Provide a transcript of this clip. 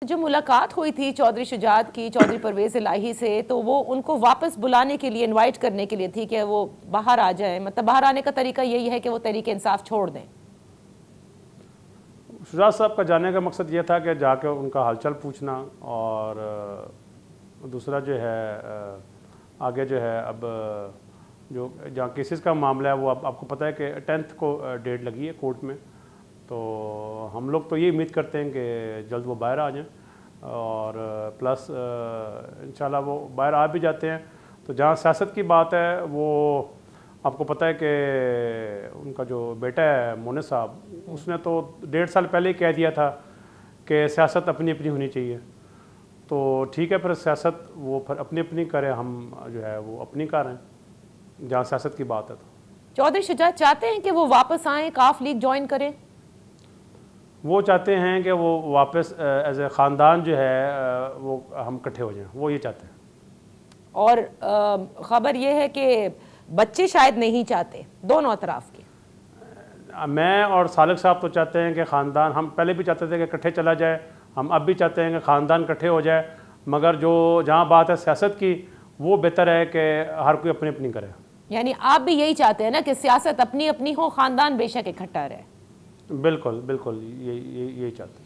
جو ملاقات ہوئی تھی چودھری شجاعت کی چودھری پرویز الہی سے، تو وہ ان کو واپس بلانے کے لیے انوائٹ کرنے کے لیے تھی کہ وہ باہر آ جائیں، مطلب باہر آنے کا طریقہ یہی ہے کہ وہ تحریک انصاف چھوڑ دیں۔ شجاعت صاحب کا جانے کا مقصد یہ تھا کہ جا کے ان کا حال چال پوچھنا، اور دوسرا جو ہے آگے جو ہے اب جو جہاں کیسز کا معاملہ ہے وہ آپ کو پتہ ہے کہ 10th کو ڈیٹ لگی ہے کورٹ میں، تو ہم لوگ تو یہ امید کرتے ہیں کہ جلد وہ باہر آ جائیں، اور پلس انشاءاللہ وہ باہر آ بھی جاتے ہیں تو جہاں سیاست کی بات ہے وہ آپ کو پتہ ہے کہ ان کا جو بیٹا ہے مونے صاحب، اس نے تو 1.5 سال پہلے ہی کہہ دیا تھا کہ سیاست اپنی اپنی ہونی چاہیے، تو ٹھیک ہے پھر سیاست وہ پھر اپنی اپنی کرے، ہم جو ہے وہ اپنی کر رہے ہیں جہاں سیاست کی بات ہے۔ تو چودھری شجاعت چاہتے ہیں کہ وہ واپس آئیں، کاف لیگ جوائن کریں؟ وہ چاہتے ہیں کہ وہ واپس ایز اے خاندان جو ہے وہ ہم اکٹھے ہو جائیں، وہ یہ چاہتے ہیں۔ اور خبر یہ ہے کہ بچے شاید نہیں چاہتے دونوں اطراف کے۔ میں اور سالک صاحب تو چاہتے ہیں کہ خاندان، ہم پہلے بھی چاہتے تھے کہ اکٹھے چلا جائے، ہم اب بھی چاہتے ہیں کہ خاندان اکٹھے ہو جائے، مگر جہاں بات ہے سیاست کی، وہ بہتر ہے کہ ہر کوئی اپنی اپنی کرے۔ یعنی آپ بھی یہی چاہتے ہیں نا کہ سیاست اپنی اپنی ہو، خاندان بے شک اکٹھا رہے؟ بالکل بالکل یہی چاہتے ہیں۔